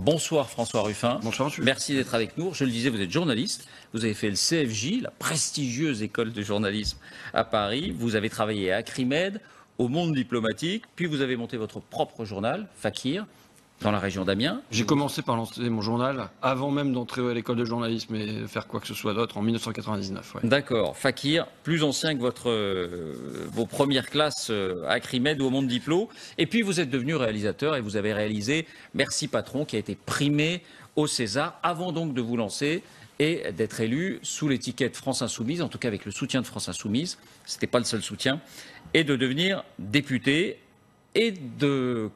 Bonsoir François Ruffin. Bonsoir monsieur. Merci d'être avec nous. Je le disais, vous êtes journaliste. Vous avez fait le CFJ, la prestigieuse école de journalisme à Paris. Vous avez travaillé à Acrimed, au Monde diplomatique. Puis vous avez monté votre propre journal, Fakir, dans la région d'Amiens. J'ai commencé par lancer mon journal avant même d'entrer à l'école de journalisme et faire quoi que ce soit d'autre en 1999. Ouais. D'accord. Fakir, plus ancien que vos premières classes à Acrimed ou au Monde Diplo. Et puis vous êtes devenu réalisateur et vous avez réalisé Merci Patron, qui a été primé au César, avant donc de vous lancer et d'être élu sous l'étiquette France Insoumise, en tout cas avec le soutien de France Insoumise. Ce n'était pas le seul soutien. Et de devenir député et de,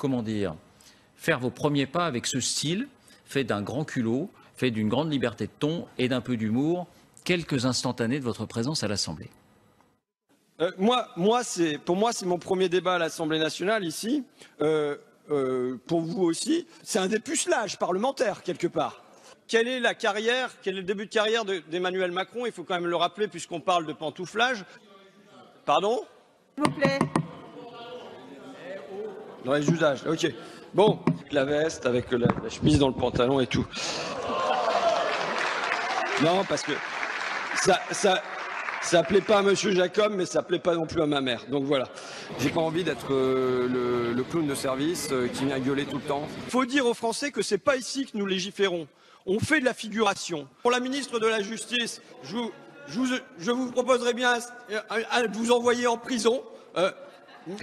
faire vos premiers pas avec ce style, fait d'un grand culot, fait d'une grande liberté de ton et d'un peu d'humour, quelques instantanés de votre présence à l'Assemblée. Pour moi, c'est mon premier débat à l'Assemblée nationale ici. Pour vous aussi, c'est un dépucelage parlementaire quelque part. Quel est le début de carrière d'Emmanuel Macron? Il faut quand même le rappeler puisqu'on parle de pantouflage. Pardon? S'il vous plaît. Dans les usages, ok. Bon, la veste avec la chemise dans le pantalon et tout. Non, parce que ça plaît pas à Monsieur Jacob, mais ça plaît pas non plus à ma mère. Donc voilà. J'ai pas envie d'être le clown de service qui vient gueuler tout le temps. Faut dire aux Français que c'est pas ici que nous légiférons. On fait de la figuration. Pour la ministre de la Justice, je vous proposerais bien de vous envoyer en prison.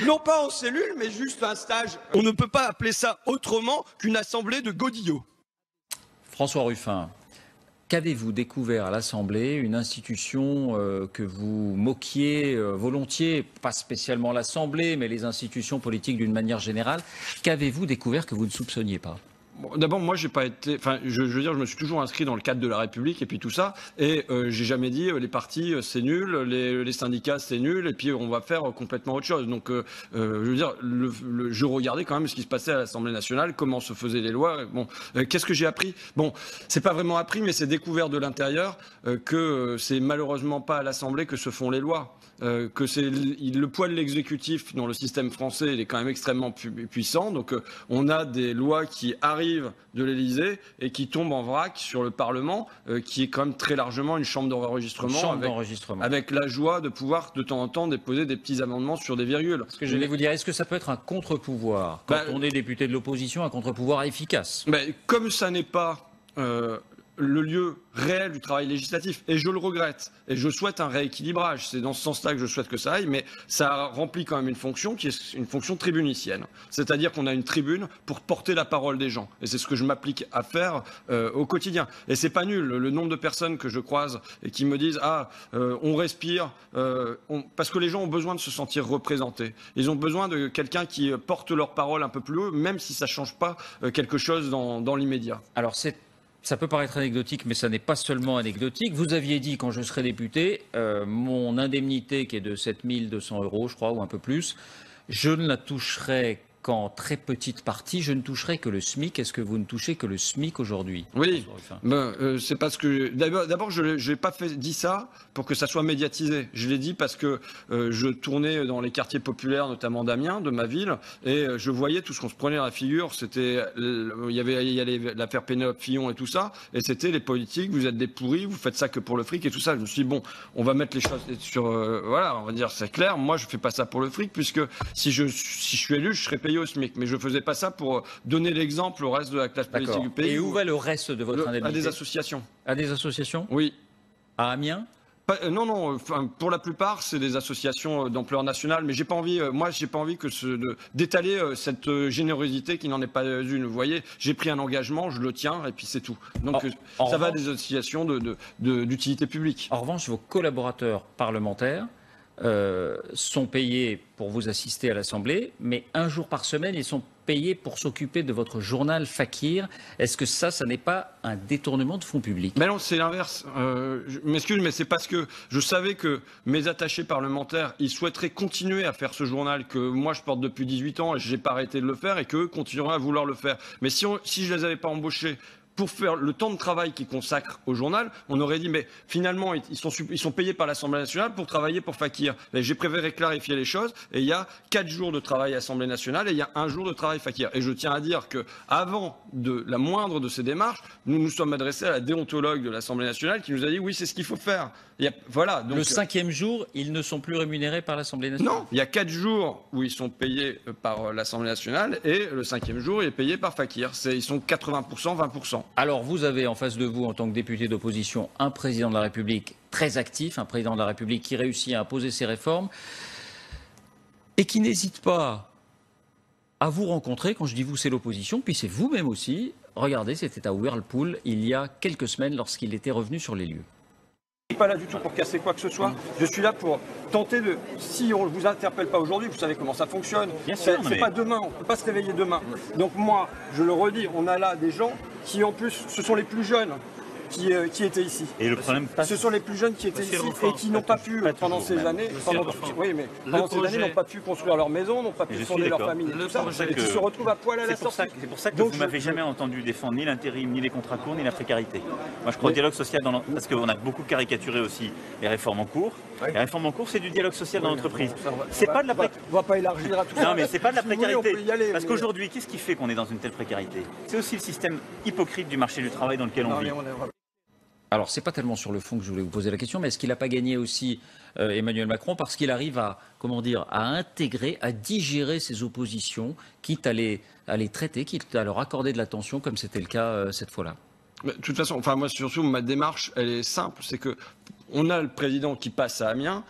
Non pas en cellule, mais juste un stage. On ne peut pas appeler ça autrement qu'une assemblée de godillots. François Ruffin, qu'avez-vous découvert à l'Assemblée, une institution que vous moquiez volontiers, pas spécialement l'Assemblée, mais les institutions politiques d'une manière générale? Qu'avez-vous découvert que vous ne soupçonniez pas? Bon, d'abord, moi, j'ai pas été. Enfin, je veux dire, je me suis toujours inscrit dans le cadre de la République et puis tout ça. Et j'ai jamais dit les partis c'est nul, les syndicats c'est nul, et puis on va faire complètement autre chose. Donc, je veux dire, je regardais quand même ce qui se passait à l'Assemblée nationale, comment se faisaient les lois. Bon, qu'est-ce que j'ai appris? Bon, c'est pas vraiment appris, mais c'est découvert de l'intérieur que c'est malheureusement pas à l'Assemblée que se font les lois. Que c'est le poids de l'exécutif dans le système français, il est quand même extrêmement puissant. Donc, on a des lois qui arrivent de l'Élysée et qui tombent en vrac sur le Parlement, qui est quand même très largement une chambre d'enregistrement, avec la joie de pouvoir de temps en temps déposer des petits amendements sur des virgules. Ce que je vais vous dire, est-ce que ça peut être un contre-pouvoir quand on est député de l'opposition, un contre-pouvoir efficace? Comme ça n'est pas le lieu réel du travail législatif, et je le regrette, et je souhaite un rééquilibrage, c'est dans ce sens-là que je souhaite que ça aille, mais ça remplit quand même une fonction qui est une fonction tribunicienne, c'est-à-dire qu'on a une tribune pour porter la parole des gens, et c'est ce que je m'applique à faire au quotidien, et c'est pas nul, le nombre de personnes que je croise et qui me disent on respire, parce que les gens ont besoin de se sentir représentés, ils ont besoin de quelqu'un qui porte leur parole un peu plus haut, même si ça change pas quelque chose dans l'immédiat. Alors ça peut paraître anecdotique, mais ça n'est pas seulement anecdotique. Vous aviez dit, quand je serai député, mon indemnité qui est de 7 200 €, je crois, ou un peu plus, je ne la toucherai qu'en très petite partie. Je ne toucherai que le SMIC. Est-ce que vous ne touchez que le SMIC aujourd'hui? Oui, c'est parce que d'abord je n'ai pas dit ça pour que ça soit médiatisé. Je l'ai dit parce que je tournais dans les quartiers populaires, notamment d'Amiens, de ma ville, et je voyais tout ce qu'on se prenait à la figure. Il y avait l'affaire Pénélope Fillon et tout ça, et c'était les politiques. Vous êtes des pourris, vous faites ça que pour le fric et tout ça. Je me suis dit bon, on va mettre les choses sur, voilà, on va dire c'est clair. Moi, je fais pas ça pour le fric, puisque si je suis élu, je serai payé au SMIC, mais je ne faisais pas ça pour donner l'exemple au reste de la classe politique du pays. Et où va le reste de votre indemnité? À des associations. À des associations? Oui. À Amiens? Non, pour la plupart, c'est des associations d'ampleur nationale, mais j'ai pas envie, j'ai pas envie d'étaler cette générosité qui n'en est pas une. Vous voyez, j'ai pris un engagement, je le tiens, et puis c'est tout. Donc ça va à des associations d'utilité publique. En revanche, vos collaborateurs parlementaires sont payés pour vous assister à l'Assemblée, mais un jour par semaine, ils sont payés pour s'occuper de votre journal Fakir. Est-ce que ça n'est pas un détournement de fonds publics? Mais non, c'est l'inverse. Je m'excuse, mais c'est parce que je savais que mes attachés parlementaires, ils souhaiteraient continuer à faire ce journal que moi je porte depuis 18 ans et je n'ai pas arrêté de le faire et qu'eux continueraient à vouloir le faire. Mais si je ne les avais pas embauchés pour faire le temps de travail qu'ils consacrent au journal, on aurait dit, mais finalement, ils sont payés par l'Assemblée nationale pour travailler pour Fakir. J'ai préféré clarifier les choses, et il y a 4 jours de travail à l'Assemblée nationale, et il y a 1 jour de travail Fakir. Et je tiens à dire qu'avant la moindre de ces démarches, nous nous sommes adressés à la déontologue de l'Assemblée nationale qui nous a dit, oui, c'est ce qu'il faut faire. Voilà, donc, le 5e jour, ils ne sont plus rémunérés par l'Assemblée nationale? Non, il y a 4 jours où ils sont payés par l'Assemblée nationale et le 5e jour, il est payé par Fakir. Ils sont 80%, 20%. Alors, vous avez en face de vous, en tant que député d'opposition, un président de la République très actif, un président de la République qui réussit à imposer ses réformes et qui n'hésite pas à vous rencontrer. Quand je dis vous, c'est l'opposition, puis c'est vous-même aussi. Regardez, c'était à Whirlpool il y a quelques semaines lorsqu'il était revenu sur les lieux. Je ne suis pas là du tout pour casser quoi que ce soit. Je suis là pour tenter de... Si on ne vous interpelle pas aujourd'hui, vous savez comment ça fonctionne. C'est pas demain, on ne peut pas se réveiller demain. Donc moi, je le redis, on a là des gens qui en plus, ce sont les plus jeunes qui étaient ici. Et le problème ce sont les plus jeunes qui étaient ici et qui n'ont pas pu, pendant ces années, n'ont pas pu construire leur maison, n'ont pas pu fonder leur famille, et tout ça, et qui se retrouvent à poil à la sortie. C'est pour ça que vous ne m'avez jamais entendu défendre ni l'intérim, ni les contrats courts, ni la précarité. Moi, je crois au dialogue social, parce qu'on a beaucoup caricaturé aussi les réformes en cours. Les réformes en cours, c'est du dialogue social dans l'entreprise. C'est pas de la précarité. On va pas élargir à tout ça. Non, mais c'est pas de la précarité. Parce mais... qu'aujourd'hui, qu'est-ce qui fait qu'on est dans une telle précarité? C'est aussi le système hypocrite du marché du travail dans lequel on vit. Alors, ce n'est pas tellement sur le fond que je voulais vous poser la question, mais est-ce qu'il n'a pas gagné aussi Emmanuel Macron parce qu'il arrive à intégrer, à digérer ses oppositions, quitte à les traiter, quitte à leur accorder de l'attention, comme c'était le cas cette fois-là? De toute façon, moi surtout, ma démarche, elle est simple, c'est que on a le président qui passe à Amiens,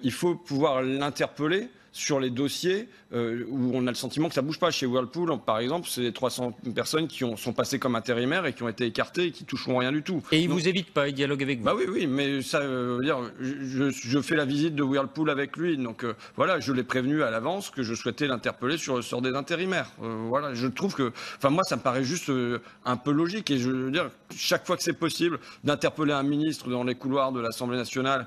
il faut pouvoir l'interpeller sur les dossiers où on a le sentiment que ça ne bouge pas. Chez Whirlpool, par exemple, c'est les 300 personnes qui sont passées comme intérimaires et qui ont été écartées et qui ne toucheront rien du tout. Et il ne vous évite pas, il dialogue avec vous? Bah oui, mais ça veut dire, je fais la visite de Whirlpool avec lui, donc voilà, je l'ai prévenu à l'avance que je souhaitais l'interpeller sur le sort des intérimaires. Voilà, je trouve que, moi, ça me paraît juste un peu logique, et je veux dire, chaque fois que c'est possible d'interpeller un ministre dans les couloirs de l'Assemblée nationale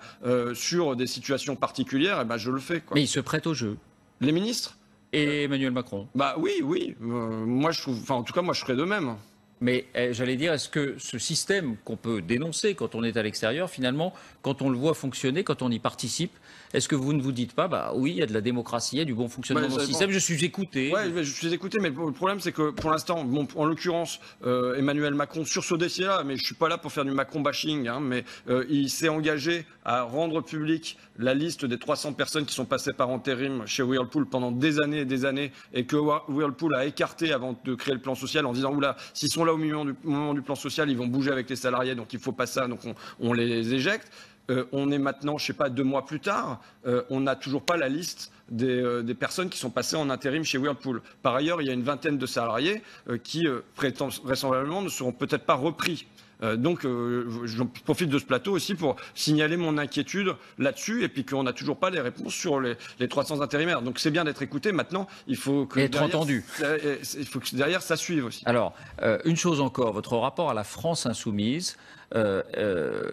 sur des situations particulières, je le fais, quoi. Mais il se prête au jeu. Les ministres et Emmanuel Macron? Bah oui. Moi, je trouve, en tout cas, moi, je ferais de même. Mais j'allais dire, est-ce que ce système qu'on peut dénoncer quand on est à l'extérieur, finalement, quand on le voit fonctionner, quand on y participe, est-ce que vous ne vous dites pas, oui, il y a de la démocratie, il y a du bon fonctionnement dans le système, je suis écouté? Oui, je suis écouté, mais le problème, c'est que pour l'instant, en l'occurrence, Emmanuel Macron, sur ce dossier-là, mais je ne suis pas là pour faire du Macron bashing, mais il s'est engagé à rendre public la liste des 300 personnes qui sont passées par intérim chez Whirlpool pendant des années et des années, et que Whirlpool a écarté avant de créer le plan social en disant, oula, s'ils sont là au moment du plan social, ils vont bouger avec les salariés, donc il ne faut pas ça, donc on les éjecte. On est maintenant, je ne sais pas, 2 mois plus tard, on n'a toujours pas la liste des personnes qui sont passées en intérim chez Whirlpool. Par ailleurs, il y a une vingtaine de salariés qui, vraisemblablement, ne seront peut-être pas repris. Donc, je profite de ce plateau aussi pour signaler mon inquiétude là-dessus, et puis qu'on n'a toujours pas les réponses sur les 300 intérimaires. Donc, c'est bien d'être écouté. Maintenant, il faut que être entendu. Il faut que derrière, ça suive aussi. Alors, une chose encore, votre rapport à la France insoumise.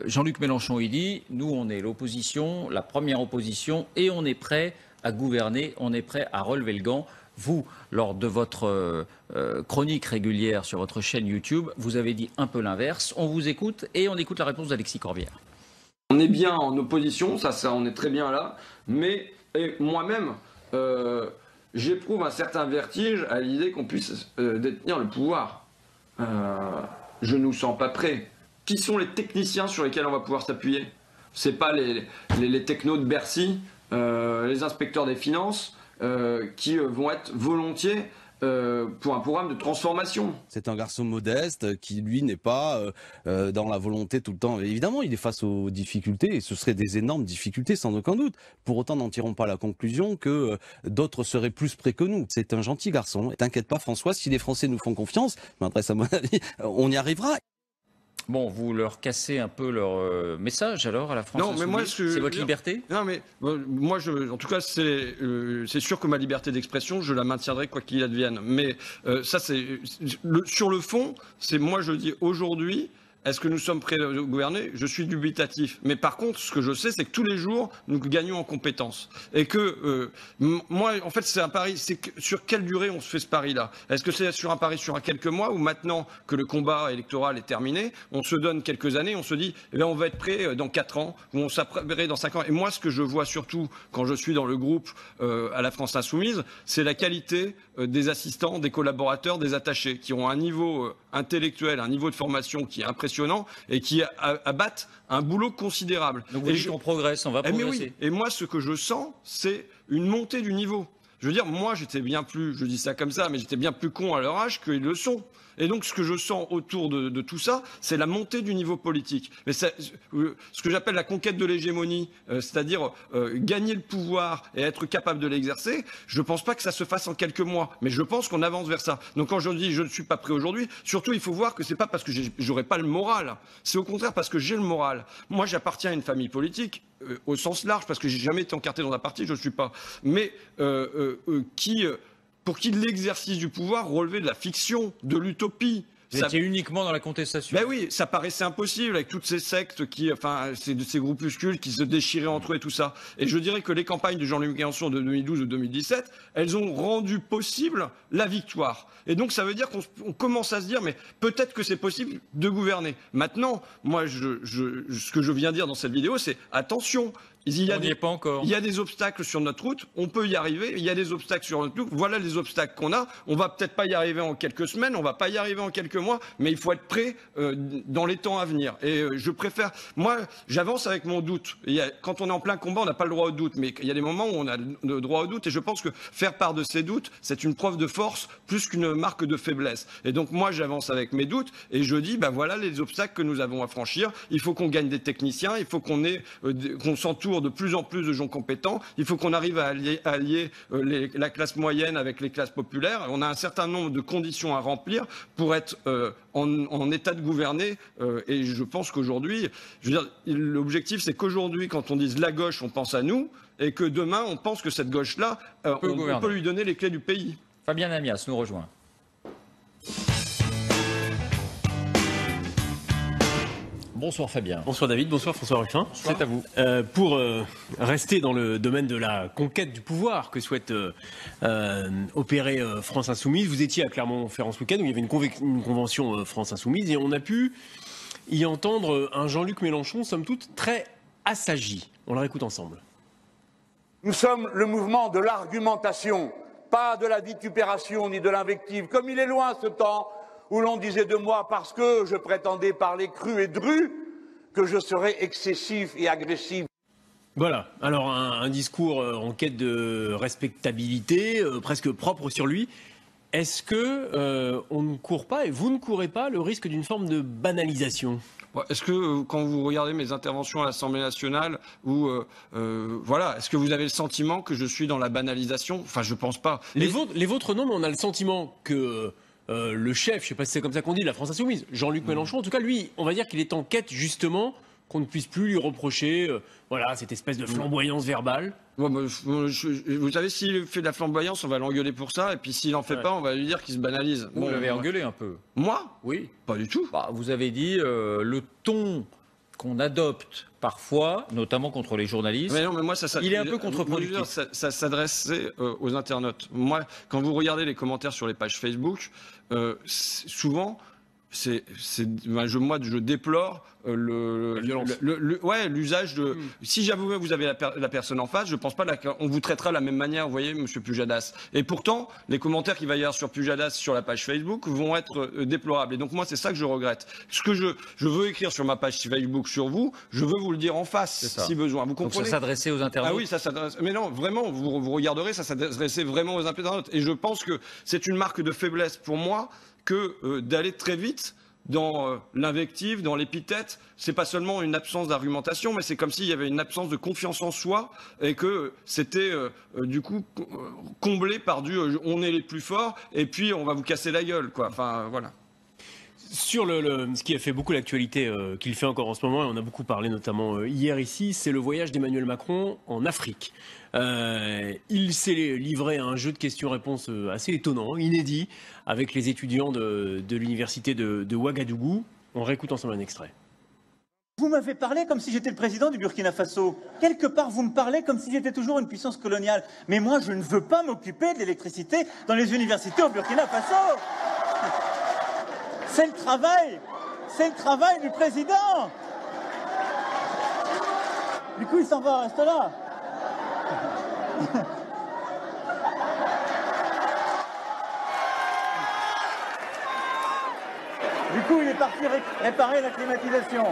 Jean-Luc Mélenchon, il dit, nous, on est l'opposition, la première opposition, et on est prêt à gouverner, on est prêt à relever le gant. Vous, lors de votre chronique régulière sur votre chaîne YouTube, vous avez dit un peu l'inverse. On vous écoute et on écoute la réponse d'Alexis Corbière. On est bien en opposition, ça on est très bien là, mais moi-même, j'éprouve un certain vertige à l'idée qu'on puisse détenir le pouvoir. Je ne nous sens pas prêts. Qui sont les techniciens sur lesquels on va pouvoir s'appuyer? C'est pas les technos de Bercy, les inspecteurs des finances, qui vont être volontiers pour un programme de transformation. C'est un garçon modeste qui, lui, n'est pas dans la volonté tout le temps. Évidemment, il est face aux difficultés, et ce seraient des énormes difficultés, sans aucun doute. Pour autant, n'en tirons pas la conclusion que d'autres seraient plus près que nous. C'est un gentil garçon. Et t'inquiète pas, François, si les Français nous font confiance, je m'adresse à mon avis, on y arrivera. Bon, vous leur cassez un peu leur message alors à la France insoumise. Mais moi, c'est votre liberté? Non, mais moi, en tout cas, c'est sûr que ma liberté d'expression, je la maintiendrai quoi qu'il advienne. Mais ça, sur le fond, moi, je dis aujourd'hui, est-ce que nous sommes prêts à gouverner? Je suis dubitatif. Mais par contre, ce que je sais, c'est que tous les jours, nous gagnons en compétences. Et que moi, en fait, c'est un pari. C'est sur quelle durée on se fait ce pari-là? Est-ce que c'est sur un pari sur quelques mois, ou maintenant que le combat électoral est terminé, on se donne quelques années, on se dit, eh bien, on va être prêt dans 4 ans, ou on s'apprêterait dans 5 ans. Et moi, ce que je vois surtout quand je suis dans le groupe à la France Insoumise, c'est la qualité des assistants, des collaborateurs, des attachés, qui ont un niveau intellectuel, un niveau de formation qui est impressionnant et qui abattent un boulot considérable. Donc vous dites qu'on progresse, on va progresser. Oui. Et moi, ce que je sens, c'est une montée du niveau. Je veux dire, moi, j'étais bien plus, je dis ça comme ça, mais j'étais bien plus con à leur âge qu'ils le sont. Et donc, ce que je sens autour de tout ça, c'est la montée du niveau politique. Mais ce que j'appelle la conquête de l'hégémonie, c'est-à-dire gagner le pouvoir et être capable de l'exercer, je ne pense pas que ça se fasse en quelques mois. Mais je pense qu'on avance vers ça. Donc, quand je dis je ne suis pas prêt aujourd'hui, surtout, il faut voir que ce n'est pas parce que j'aurais pas le moral. C'est au contraire parce que j'ai le moral. Moi, j'appartiens à une famille politique. Au sens large, parce que j'ai jamais été encarté dans un parti, je ne suis pas. Mais pour qui l'exercice du pouvoir relevait de la fiction, de l'utopie. Vous étiez uniquement dans la contestation. Ben oui, ça paraissait impossible avec toutes ces sectes ces groupuscules qui se déchiraient entre eux et tout ça. Et je dirais que les campagnes de Jean-Luc Mélenchon de 2012 ou 2017, elles ont rendu possible la victoire. Et donc ça veut dire qu'on commence à se dire, mais peut-être que c'est possible de gouverner. Maintenant, moi, ce que je viens dire dans cette vidéo, c'est attention. On n'y est pas encore. Il y a des obstacles sur notre route, on peut y arriver. Il y a des obstacles sur notre route. Voilà les obstacles qu'on a. On va peut-être pas y arriver en quelques semaines, on va pas y arriver en quelques mois, mais il faut être prêt dans les temps à venir. Et je préfère. Moi, j'avance avec mon doute. Quand on est en plein combat, on n'a pas le droit au doute, mais il y a des moments où on a le droit au doute. Et je pense que faire part de ces doutes, c'est une preuve de force plus qu'une marque de faiblesse. Et donc moi, j'avance avec mes doutes et je dis, ben voilà les obstacles que nous avons à franchir. Il faut qu'on gagne des techniciens, il faut qu'on s'entoure de plus en plus de gens compétents. Il faut qu'on arrive à allier la classe moyenne avec les classes populaires. On a un certain nombre de conditions à remplir pour être en état de gouverner. Et je pense qu'aujourd'hui, l'objectif, c'est qu'aujourd'hui, quand on dise la gauche, on pense à nous, et que demain, on pense que cette gauche-là, on peut lui donner les clés du pays. Fabien Amias nous rejoint. Bonsoir Fabien. Bonsoir David, bonsoir François Ruffin. C'est à vous. Pour rester dans le domaine de la conquête du pouvoir que souhaite opérer France Insoumise, vous étiez à Clermont-Ferrand ce week-end où il y avait une convention France Insoumise et on a pu y entendre un Jean-Luc Mélenchon, somme toute, très assagi. On le réécoute ensemble. Nous sommes le mouvement de l'argumentation, pas de la vitupération ni de l'invective, comme il est loin ce temps où l'on disait de moi, parce que je prétendais parler cru et dru, que je serais excessif et agressif. Voilà, alors un discours en quête de respectabilité, presque propre sur lui. Est-ce que on ne court pas, et vous ne courez pas, le risque d'une forme de banalisation ? Est-ce que quand vous regardez mes interventions à l'Assemblée nationale, est-ce que vous avez le sentiment que je suis dans la banalisation ? Enfin, je pense pas. Les vôtres non, mais on a le sentiment que le chef, je ne sais pas si c'est comme ça qu'on dit, de la France Insoumise, Jean-Luc Mélenchon, en tout cas, lui, on va dire qu'il est en quête, justement, qu'on ne puisse plus lui reprocher cette espèce de flamboyance verbale. Vous savez, s'il fait de la flamboyance, on va l'engueuler pour ça, et puis s'il n'en fait pas, on va lui dire qu'il se banalise. Vous l'avez engueulé un peu. Moi ? Oui. Pas du tout. Vous avez dit le ton qu'on adopte parfois, notamment contre les journalistes, mais non, mais moi, il est un peu contre-productif. Ça s'adressait aux internautes. Moi, quand vous regardez les commentaires sur les pages Facebook, souvent, je déplore l'usage de. Si j'avoue, vous avez la personne en face, je pense pas on vous traitera de la même manière, vous voyez, Monsieur Pujadas. Et pourtant, les commentaires qu'il va y avoir sur Pujadas sur la page Facebook vont être déplorables. Et donc moi, c'est ça que je regrette. Ce que je veux écrire sur ma page Facebook sur vous, je veux vous le dire en face, si besoin. Vous comprenez ? Donc ça s'adressait aux internautes. Ah oui, ça s'adresse. Mais non, vraiment, vous regarderez, ça s'adressait vraiment aux internautes. Et je pense que c'est une marque de faiblesse pour moi que d'aller très vite dans l'invective, dans l'épithète. C'est pas seulement une absence d'argumentation, mais c'est comme s'il y avait une absence de confiance en soi et que c'était du coup comblé par on est les plus forts et puis on va vous casser la gueule, quoi. Enfin, voilà. Sur ce qui a fait beaucoup l'actualité, qu'il fait encore en ce moment, et on a beaucoup parlé notamment hier ici, c'est le voyage d'Emmanuel Macron en Afrique. Il s'est livré à un jeu de questions-réponses assez étonnant, inédit, avec les étudiants de l'université de Ouagadougou. On réécoute ensemble un extrait. Vous m'avez parlé comme si j'étais le président du Burkina Faso. Quelque part, vous me parlez comme si j'étais toujours une puissance coloniale. Mais moi, je ne veux pas m'occuper de l'électricité dans les universités au Burkina Faso. C'est le travail du président. Du coup, il s'en va, reste là. Du coup, il est parti réparer la climatisation.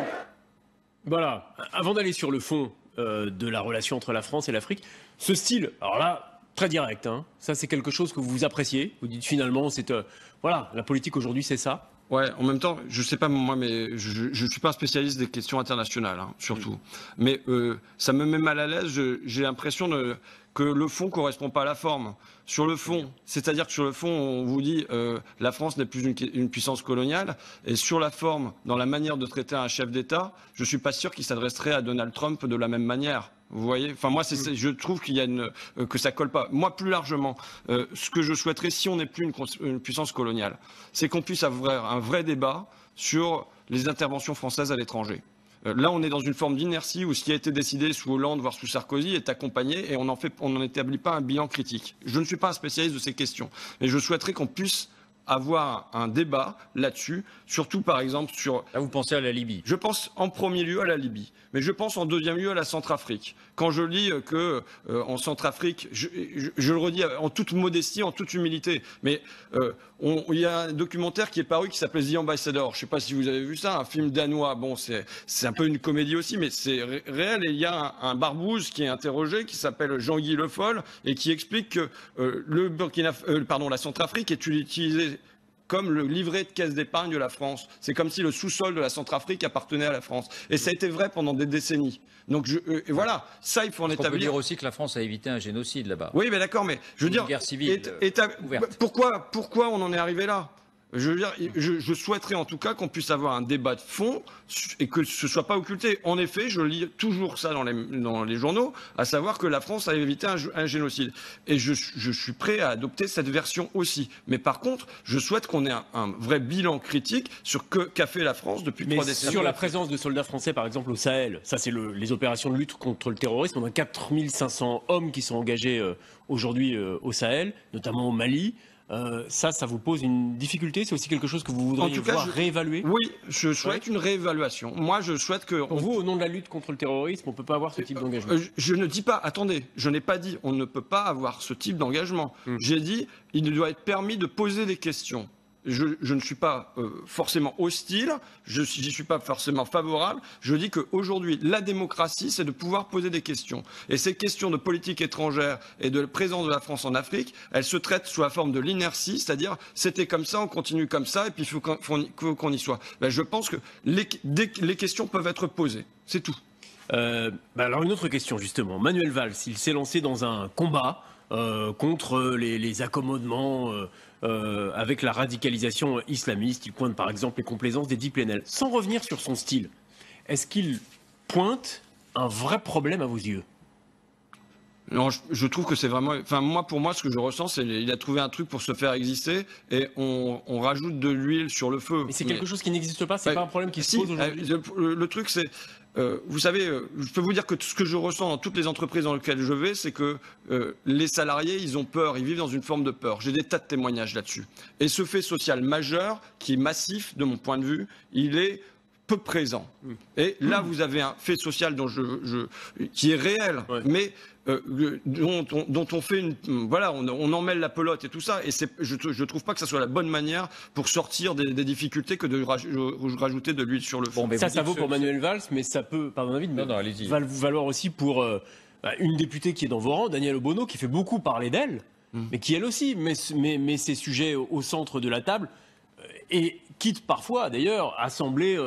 Voilà, avant d'aller sur le fond de la relation entre la France et l'Afrique, ce style, alors là, très direct, hein, ça c'est quelque chose que vous appréciez, vous dites finalement, c'est voilà, la politique aujourd'hui c'est ça. Ouais, en même temps, je sais pas moi, mais je suis pas un spécialiste des questions internationales, hein, surtout. Mais ça me met mal à l'aise. J'ai l'impression que le fond correspond pas à la forme. Sur le fond, c'est-à-dire que sur le fond, on vous dit la France n'est plus une puissance coloniale, et sur la forme, dans la manière de traiter un chef d'État, je suis pas sûr qu'il s'adresserait à Donald Trump de la même manière. Vous voyez, enfin moi, je trouve qu'il y a que ça colle pas. Moi, plus largement, ce que je souhaiterais, si on n'est plus une puissance coloniale, c'est qu'on puisse avoir un vrai débat sur les interventions françaises à l'étranger. Là, on est dans une forme d'inertie où ce qui a été décidé sous Hollande, voire sous Sarkozy, est accompagné et on n'en établit pas un bilan critique. Je ne suis pas un spécialiste de ces questions, mais je souhaiterais qu'on puisse avoir un débat là-dessus, surtout par exemple sur... Là, vous pensez à la Libye? Je pense en premier lieu à la Libye, mais je pense en deuxième lieu à la Centrafrique. Quand je lis que en Centrafrique, je le redis en toute modestie, en toute humilité, mais il y a un documentaire qui est paru qui s'appelle The Ambassador. Je ne sais pas si vous avez vu ça, un film danois. Bon, c'est un peu une comédie aussi, mais c'est réel. Et il y a un barbouze qui est interrogé, qui s'appelle Jean-Guy Le Foll, et qui explique que la Centrafrique est utilisée comme le livret de caisse d'épargne de la France. C'est comme si le sous-sol de la Centrafrique appartenait à la France. Et ça a été vrai pendant des décennies. Donc et voilà, ça il faut en établir. On peut dire aussi que la France a évité un génocide là-bas. Oui, mais d'accord, mais je veux dire, guerre civile pourquoi on en est arrivé là? Je veux dire, je souhaiterais en tout cas qu'on puisse avoir un débat de fond et que ce soit pas occulté. En effet, je lis toujours ça dans les journaux, à savoir que la France a évité un génocide. Et je suis prêt à adopter cette version aussi. Mais par contre, je souhaite qu'on ait un vrai bilan critique sur qu'a fait la France depuis 3 décennies. Sur la présence de soldats français, par exemple, au Sahel, ça c'est les opérations de lutte contre le terrorisme. On a 4500 hommes qui sont engagés aujourd'hui au Sahel, notamment au Mali. Ça vous pose une difficulté? C'est aussi quelque chose que vous voudriez voir réévaluer? Oui, je souhaite une réévaluation. Moi, je souhaite que... Pour vous, au nom de la lutte contre le terrorisme, on ne peut pas avoir ce type d'engagement? Je ne dis pas, attendez, je n'ai pas dit on ne peut pas avoir ce type d'engagement. J'ai dit il doit être permis de poser des questions. Je ne suis pas forcément hostile, j'y suis pas forcément favorable. Je dis qu'aujourd'hui, la démocratie, c'est de pouvoir poser des questions. Et ces questions de politique étrangère et de présence de la France en Afrique, elles se traitent sous la forme de l'inertie, c'est-à-dire c'était comme ça, on continue comme ça, et puis il faut qu'on y soit. Ben, je pense que les questions peuvent être posées, c'est tout. Alors une autre question justement. Manuel Valls, il s'est lancé dans un combat contre les accommodements avec la radicalisation islamiste. Il pointe par exemple les complaisances d'Eddie Plenel. Sans revenir sur son style, est-ce qu'il pointe un vrai problème à vos yeux? Non, je trouve que c'est vraiment... Enfin, pour moi, ce que je ressens, c'est qu'il a trouvé un truc pour se faire exister et on rajoute de l'huile sur le feu. Mais c'est quelque chose qui n'existe pas, c'est pas un problème qui se pose aujourd'hui. Le truc, c'est... vous savez, je peux vous dire que ce que je ressens dans toutes les entreprises dans lesquelles je vais, c'est que les salariés, ils ont peur, ils vivent dans une forme de peur. J'ai des tas de témoignages là-dessus. Et ce fait social majeur, qui est massif de mon point de vue, il est peu présent. Et là, vous avez un fait social qui est réel, mais dont on fait on emmêle la pelote et tout ça. Et je trouve pas que ça soit la bonne manière pour sortir des difficultés que de rajouter de l'huile sur le feu. Bon, ça vaut pour Manuel Valls, mais ça peut, pardon David, valoir aussi pour une députée qui est dans vos rangs, Danielle Obono, qui fait beaucoup parler d'elle, mais qui elle aussi met ses sujets au centre de la table et quitte parfois d'ailleurs à sembler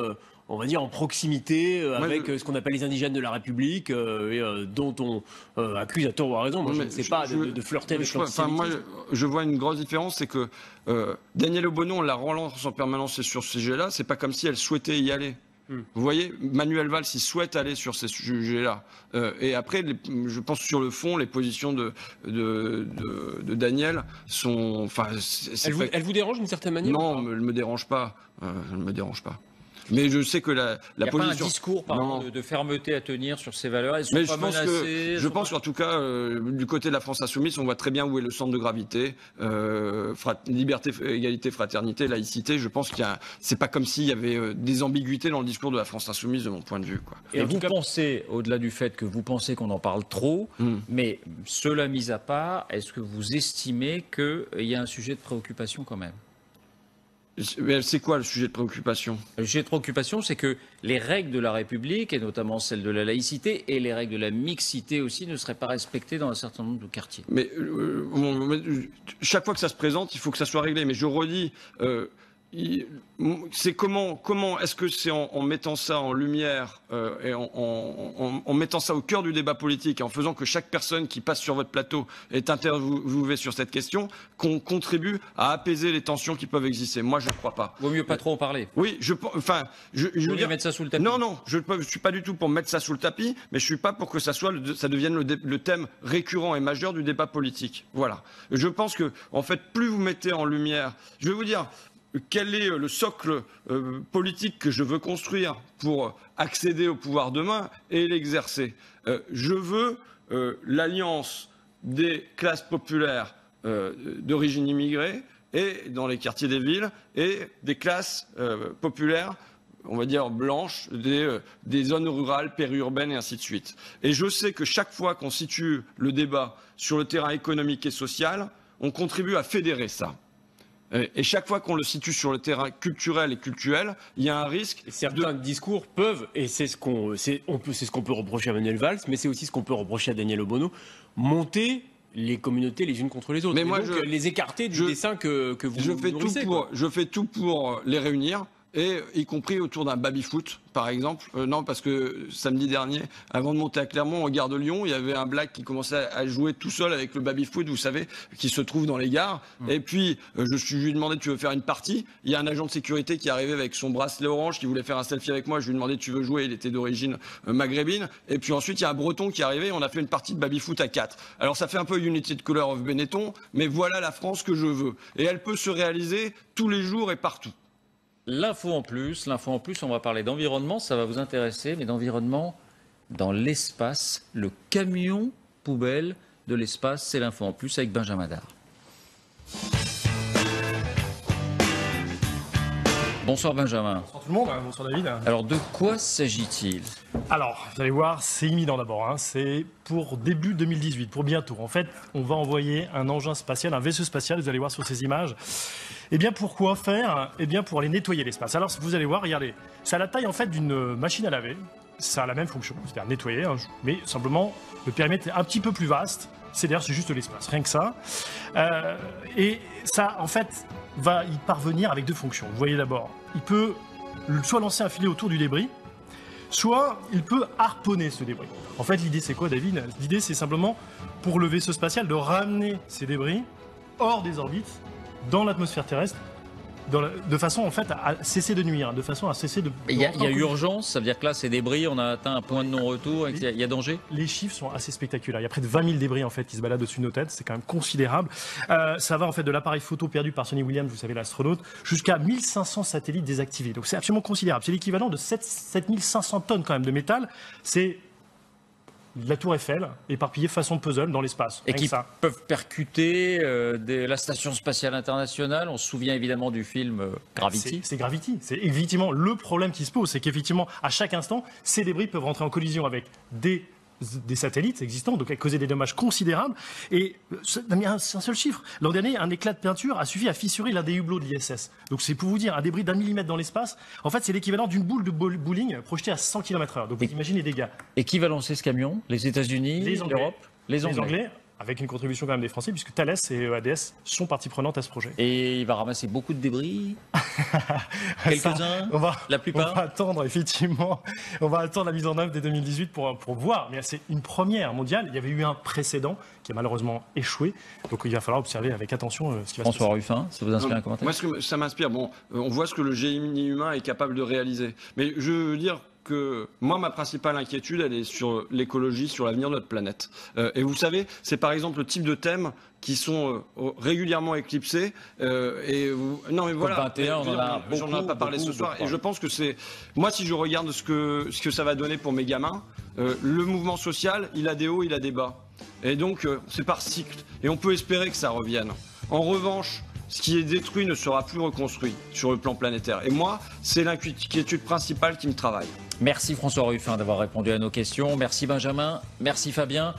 on va dire en proximité avec ce qu'on appelle les indigènes de la République, dont on accuse à tort ou à raison. Moi, je ne sais pas de flirter avec l'antisémitisme. Moi, je vois une grosse différence, c'est que Danielle Obono, on la relance en permanence sur ce sujet-là. C'est pas comme si elle souhaitait y aller. Vous voyez, Manuel Valls, il souhaite aller sur ces sujets-là. Et après, je pense sur le fond, les positions de Daniel sont... Elle vous dérange d'une certaine manière? Non, elle ne me dérange pas. Elle me dérange pas. Mais je sais que la Il n'y a position... pas un discours de fermeté à tenir sur ces valeurs. Elles sont Mais pas menacées. je pense qu'en tout cas, du côté de la France insoumise, on voit très bien où est le centre de gravité. Liberté, égalité, fraternité, laïcité. Je pense qu'il y a, c'est pas comme s'il y avait des ambiguïtés dans le discours de la France insoumise, de mon point de vue, quoi. Et vous pensez, au-delà du fait que vous pensez qu'on en parle trop, mais cela mis à part, est-ce que vous estimez qu'il y a un sujet de préoccupation quand même? C'est quoi le sujet de préoccupation? Le sujet de préoccupation, c'est que les règles de la République, et notamment celles de la laïcité, et les règles de la mixité aussi, ne seraient pas respectées dans un certain nombre de quartiers. Mais chaque fois que ça se présente, il faut que ça soit réglé. Mais je redis... c'est comment est-ce que c'est en mettant ça en lumière et en mettant ça au cœur du débat politique et en faisant que chaque personne qui passe sur votre plateau est interviewée sur cette question qu'on contribue à apaiser les tensions qui peuvent exister? Moi, je ne crois pas. Vaut mieux pas trop en parler. Oui, je veux dire mettre ça sous le tapis. Non, je suis pas du tout pour mettre ça sous le tapis, mais je suis pas pour que ça devienne le thème récurrent et majeur du débat politique. Voilà. Je pense que en fait, plus vous mettez en lumière, je vais vous dire. Quel est le socle politique que je veux construire pour accéder au pouvoir demain et l'exercer? Je veux l'alliance des classes populaires d'origine immigrée et dans les quartiers des villes et des classes populaires, on va dire blanches, des zones rurales, périurbaines et ainsi de suite. Et je sais que chaque fois qu'on situe le débat sur le terrain économique et social, on contribue à fédérer ça. Et chaque fois qu'on le situe sur le terrain culturel et cultuel, il y a un risque. Et certains discours peuvent, et c'est ce qu'on peut reprocher à Manuel Valls, mais c'est aussi ce qu'on peut reprocher à Daniel Obono, monter les communautés les unes contre les autres. Mais et moi, donc, les écarter du dessin que vous nourrissez. Je fais tout pour les réunir. Et y compris autour d'un baby-foot, par exemple. Non, parce que samedi dernier, avant de monter à Clermont, en gare de Lyon, il y avait un black qui commençait à jouer tout seul avec le baby-foot, vous savez, qui se trouve dans les gares. Et puis, je lui ai demandé, tu veux faire une partie? Il y a un agent de sécurité qui est arrivé avec son bracelet orange, qui voulait faire un selfie avec moi. Je lui ai demandé, tu veux jouer? Il était d'origine maghrébine. Et puis ensuite, il y a un breton qui est arrivé et on a fait une partie de baby-foot à 4. Alors, ça fait un peu Unity de Color of Benetton, mais voilà la France que je veux. Et elle peut se réaliser tous les jours et partout. L'info en plus, on va parler d'environnement, ça va vous intéresser, mais d'environnement dans l'espace, le camion poubelle de l'espace, c'est l'info en plus avec Benjamin Dard. Bonsoir Benjamin. Bonsoir tout le monde, bonsoir David. Alors de quoi s'agit-il? Alors, vous allez voir, c'est imminent d'abord, c'est pour début 2018, pour bientôt. En fait, on va envoyer un engin spatial, un vaisseau spatial, vous allez voir sur ces images. Eh bien, pourquoi faire? Eh bien, pour aller nettoyer l'espace. Alors, vous allez voir, regardez, ça a la taille en fait d'une machine à laver, ça a la même fonction, c'est-à-dire nettoyer, mais simplement, le périmètre est un petit peu plus vaste, c'est juste l'espace, rien que ça. Et ça, en fait, va y parvenir avec deux fonctions. Vous voyez d'abord, il peut soit lancer un filet autour du débris, soit il peut harponner ce débris. En fait, l'idée, c'est quoi, David? L'idée, c'est simplement, pour le vaisseau spatial, de ramener ces débris hors des orbites, dans l'atmosphère terrestre, de façon en fait à cesser de nuire, de façon à cesser de... Il y a urgence, ça veut dire que là, ces débris, on a atteint un point de non-retour, il y a danger? Les chiffres sont assez spectaculaires. Il y a près de 20 000 débris en fait qui se baladent au-dessus de nos têtes, c'est quand même considérable. Ça va en fait de l'appareil photo perdu par Sonny Williams, vous savez, l'astronaute, jusqu'à 1500 satellites désactivés. Donc c'est absolument considérable. C'est l'équivalent de 7500 tonnes quand même de métal. C'est la tour Eiffel éparpillée façon puzzle dans l'espace. Et qui peuvent percuter la Station Spatiale Internationale. On se souvient évidemment du film Gravity. C'est Gravity. C'est effectivement le problème qui se pose, c'est qu'effectivement, à chaque instant, ces débris peuvent rentrer en collision avec des satellites existants, donc causer des dommages considérables. Et un seul chiffre. L'an dernier, un éclat de peinture a suffi à fissurer l'un des hublots de l'ISS. Donc c'est pour vous dire, un débris d'1 millimètre dans l'espace, en fait c'est l'équivalent d'une boule de bowling projetée à 100 km/h. Donc vous imaginez les dégâts. Et qui va lancer ce camion? Les États-Unis, l'Europe? Les Anglais. Avec une contribution quand même des Français, puisque Thales et EADS sont partie prenante à ce projet. Et il va ramasser beaucoup de débris? Quelques-uns? La plupart? On va attendre, effectivement. On va attendre la mise en œuvre dès 2018 pour voir. Mais c'est une première mondiale. Il y avait eu un précédent qui a malheureusement échoué. Donc il va falloir observer avec attention ce qui va se passer. François Ruffin, ça vous inspire un commentaire? Moi, ça m'inspire. Bon, on voit ce que le génie humain est capable de réaliser. Mais je veux dire que moi, ma principale inquiétude, elle est sur l'écologie, sur l'avenir de notre planète. Et vous savez, c'est par exemple le type de thèmes qui sont régulièrement éclipsés. Non, mais voilà. 21, j'en ai pas parlé ce soir. Et je pense que c'est. Moi, si je regarde ce que ça va donner pour mes gamins, le mouvement social, il a des hauts, il a des bas. Et donc, c'est par cycle. Et on peut espérer que ça revienne. En revanche, ce qui est détruit ne sera plus reconstruit sur le plan planétaire. Et moi, c'est l'inquiétude principale qui me travaille. Merci François Ruffin d'avoir répondu à nos questions. Merci Benjamin. Merci Fabien.